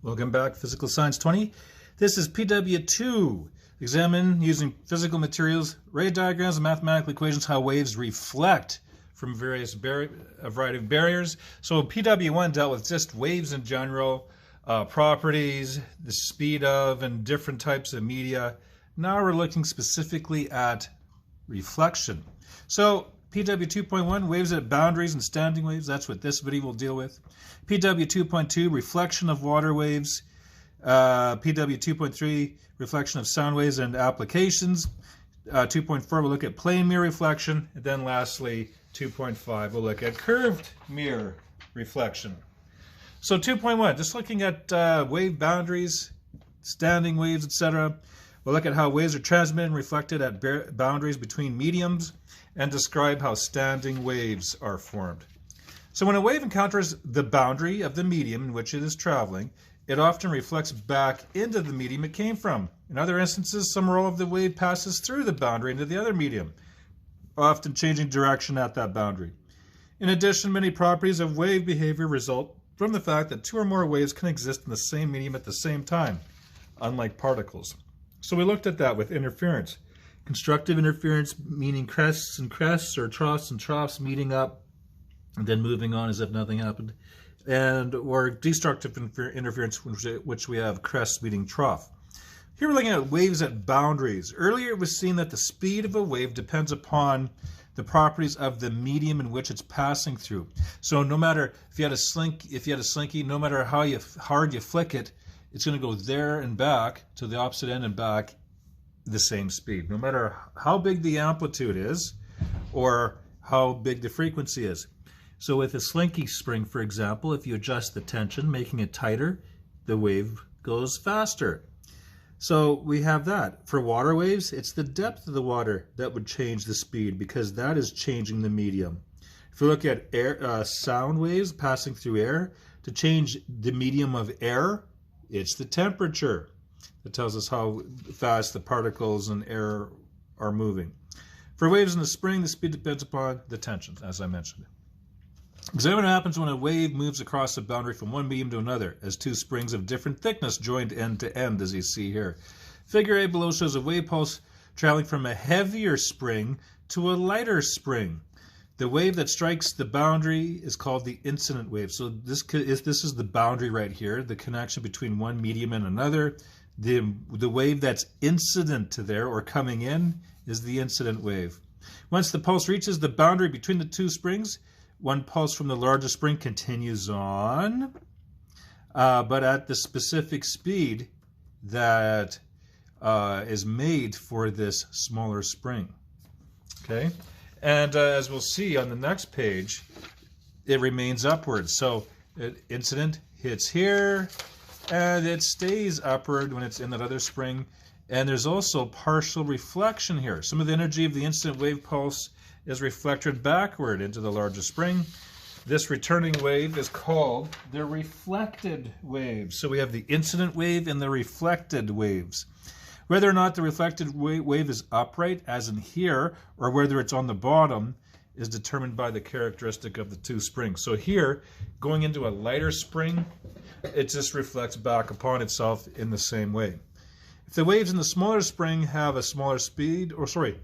Welcome back, Physical Science 20. This is PW2. Examine, using physical materials, ray diagrams, and mathematical equations, how waves reflect from a variety of barriers. So PW1 dealt with just waves in general, properties, the speed of, and different types of media. Now we're looking specifically at reflection. So PW2.1, waves at boundaries and standing waves. That's what this video will deal with. PW2.2, reflection of water waves. PW2.3, reflection of sound waves and applications. 2.4, we'll look at plane mirror reflection. And then lastly, 2.5, we'll look at curved mirror reflection. So 2.1, just looking at wave boundaries, standing waves, etc. We'll look at how waves are transmitted and reflected at boundaries between mediums, and describe how standing waves are formed. So when a wave encounters the boundary of the medium in which it is traveling, it often reflects back into the medium it came from. In other instances, some or all of the wave passes through the boundary into the other medium, often changing direction at that boundary. In addition, many properties of wave behavior result from the fact that two or more waves can exist in the same medium at the same time, unlike particles. So we looked at that with interference. Constructive interference, meaning crests and crests, or troughs and troughs meeting up and then moving on as if nothing happened. Or destructive interference, which we have crests meeting trough. Here we're looking at waves at boundaries. Earlier it was seen that the speed of a wave depends upon the properties of the medium in which it's passing through. So no matter if you had a slinky, no matter how hard you flick it, it's going to go there and back to the opposite end and back the same speed, no matter how big the amplitude is or how big the frequency is. So with a slinky spring, for example, if you adjust the tension, making it tighter, the wave goes faster. So we have that. For water waves, it's the depth of the water that would change the speed, because that is changing the medium. If you look at sound waves passing through air, to change the medium of air, it's the temperature that tells us how fast the particles and air are moving. For waves in the spring, the speed depends upon the tension, as I mentioned. Examine what happens when a wave moves across a boundary from one medium to another, as two springs of different thickness joined end to end, as you see here. Figure A below shows a wave pulse traveling from a heavier spring to a lighter spring. The wave that strikes the boundary is called the incident wave. So this is the boundary right here, the connection between one medium and another. The wave that's incident to there, or coming in, is the incident wave. Once the pulse reaches the boundary between the two springs, one pulse from the larger spring continues on, but at the specific speed that is made for this smaller spring. Okay, and as we'll see on the next page, it remains upward. So incident hits here, and it stays upward when it's in that other spring. And there's also partial reflection here. Some of the energy of the incident wave pulse is reflected backward into the larger spring. This returning wave is called the reflected wave. So we have the incident wave and the reflected waves. Whether or not the reflected wave is upright, as in here, or whether it's on the bottom, is determined by the characteristic of the two springs. So here, going into a lighter spring, it just reflects back upon itself in the same way. If the waves in the smaller spring have a smaller speed,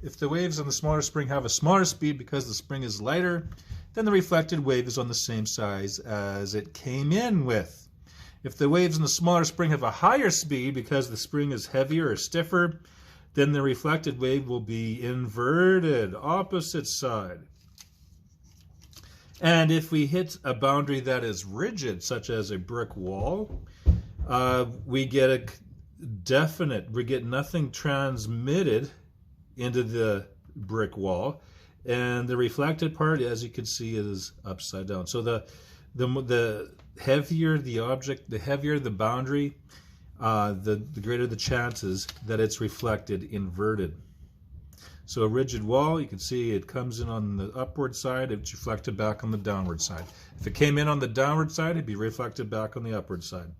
if the waves in the smaller spring have a smaller speed because the spring is lighter, then the reflected wave is on the same size as it came in with. If the waves in the smaller spring have a higher speed because the spring is heavier or stiffer, then the reflected wave will be inverted, opposite side. And if we hit a boundary that is rigid, such as a brick wall, we get nothing transmitted into the brick wall, and the reflected part, as you can see, is upside down. So the heavier the object, the heavier the boundary, the greater the chances that it's reflected inverted. So a rigid wall, you can see it comes in on the upward side, it's reflected back on the downward side. If it came in on the downward side, it'd be reflected back on the upward side.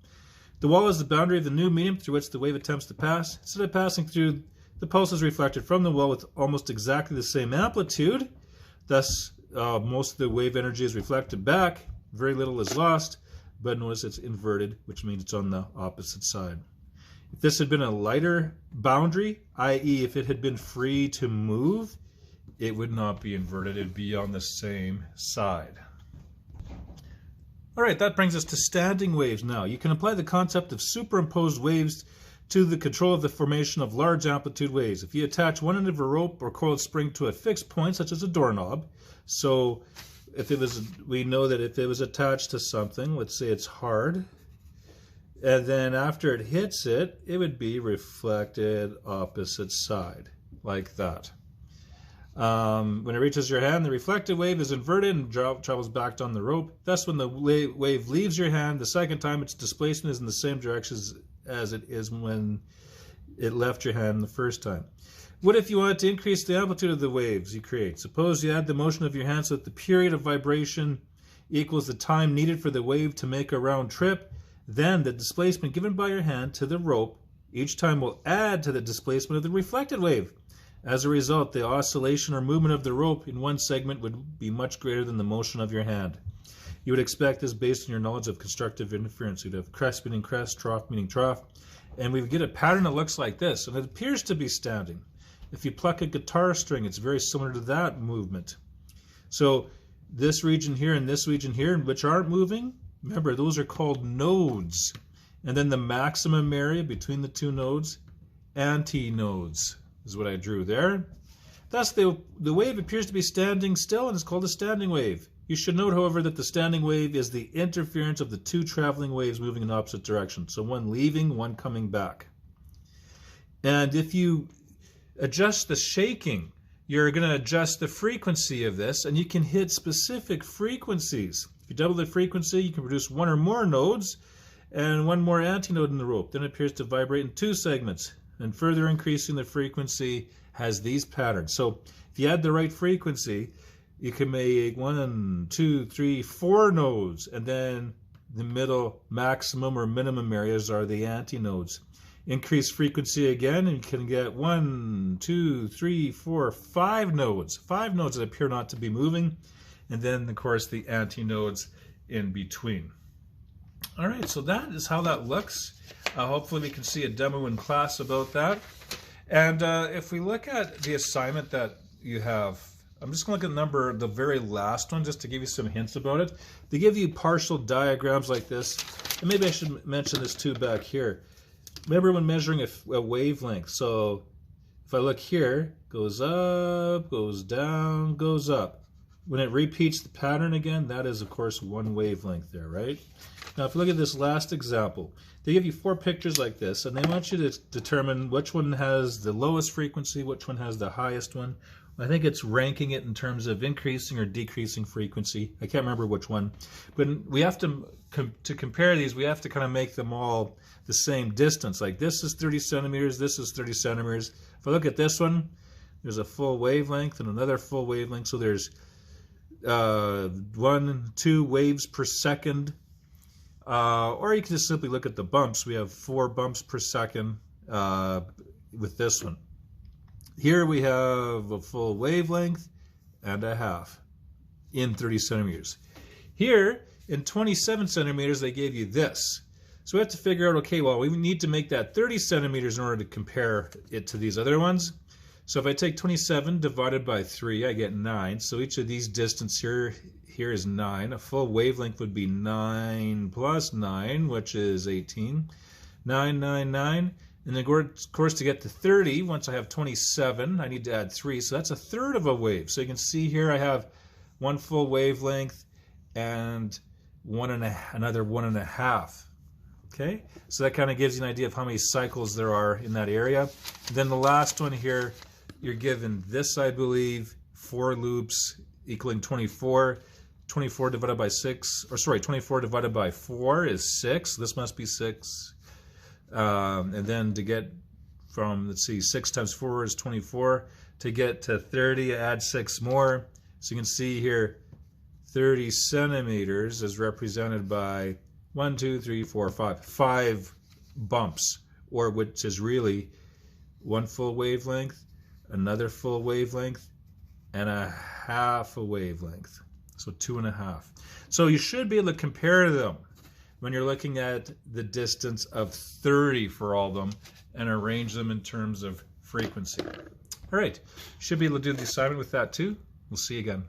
The wall is the boundary of the new medium through which the wave attempts to pass. Instead of passing through, the pulse is reflected from the wall with almost exactly the same amplitude. Thus, most of the wave energy is reflected back. Very little is lost. but notice it's inverted, which means it's on the opposite side. If this had been a lighter boundary, i.e. if it had been free to move, it would not be inverted, it'd be on the same side. All right, that brings us to standing waves now. You can apply the concept of superimposed waves to the control of the formation of large amplitude waves. If you attach one end of a rope or coiled spring to a fixed point, such as a doorknob, so if it was, we know that if it was attached to something, let's say it's hard, and then after it hits it, it would be reflected opposite side, like that. When it reaches your hand, the reflected wave is inverted and travels back down the rope. Thus, when the wave leaves your hand, the second time its displacement is in the same direction as it is when it left your hand the first time. What if you wanted to increase the amplitude of the waves you create? Suppose you add the motion of your hand so that the period of vibration equals the time needed for the wave to make a round trip. Then the displacement given by your hand to the rope each time will add to the displacement of the reflected wave. As a result, the oscillation or movement of the rope in one segment would be much greater than the motion of your hand. You would expect this based on your knowledge of constructive interference. You'd have crest meaning crest, trough meaning trough, and we get a pattern that looks like this, and it appears to be standing. If you pluck a guitar string, it's very similar to that movement. So this region here and this region here, which aren't moving, remember those are called nodes. And then the maximum area between the two nodes, antinodes, is what I drew there. Thus the wave appears to be standing still and is called a standing wave. You should note, however, that the standing wave is the interference of the two traveling waves moving in opposite directions. So one leaving, one coming back. And if you adjust the shaking, you're going to adjust the frequency of this, and you can hit specific frequencies. If you double the frequency, you can produce one or more nodes and one more antinode in the rope. Then it appears to vibrate in two segments, and further increasing the frequency has these patterns. So if you add the right frequency, you can make 1, 2, 3, 4 nodes, and then the middle maximum or minimum areas are the antinodes. Increase frequency again, and you can get 1, 2, 3, 4, 5 nodes. 5 nodes that appear not to be moving, and then, of course, the antinodes in between. All right, so that is how that looks. Hopefully we can see a demo in class about that. And if we look at the assignment that you have, I'm just going to look at the very last one, just to give you some hints about it. They give you partial diagrams like this, and maybe I should mention this too back here. Remember when measuring a wavelength, so if I look here, goes up, goes down, goes up. When it repeats the pattern again, that is, of course, one wavelength there, right? Now, if you look at this last example, they give you 4 pictures like this, and they want you to determine which one has the lowest frequency, which one has the highest one. I think it's ranking it in terms of increasing or decreasing frequency. I can't remember which one. But we have to compare these, we have to kind of make them all the same distance. Like this is 30 centimeters, this is 30 centimeters. If I look at this one, there's a full wavelength and another full wavelength. So there's 1, 2 waves per second. Or you can just simply look at the bumps. We have 4 bumps per second with this one. Here we have a full wavelength and a half in 30 centimeters. Here in 27 centimeters they gave you this. So we have to figure out, okay, well, we need to make that 30 centimeters in order to compare it to these other ones. So if I take 27 divided by 3, I get 9. So each of these distance here is 9. A full wavelength would be 9 plus 9, which is 18. 9, 9, 9. And then, of course, to get to 30, once I have 27, I need to add 3. So that's a third of a wave. So you can see here I have 1 full wavelength and another 1.5. Okay, so that kind of gives you an idea of how many cycles there are in that area. And then the last one here, you're given this, I believe, 4 loops equaling 24. 24 divided by 6, or sorry, 24 divided by 4 is 6. This must be 6. And then to get from, let's see, 6 times 4 is 24. To get to 30, add 6 more. So you can see here, 30 centimeters is represented by 1, 2, 3, 4, 5. 5 bumps, or which is really 1 full wavelength, another full wavelength, and a half a wavelength. So 2.5. So you should be able to compare them. when you're looking at the distance of 30 for all of them and arrange them in terms of frequency. All right, should be able to do the assignment with that too. We'll see you again.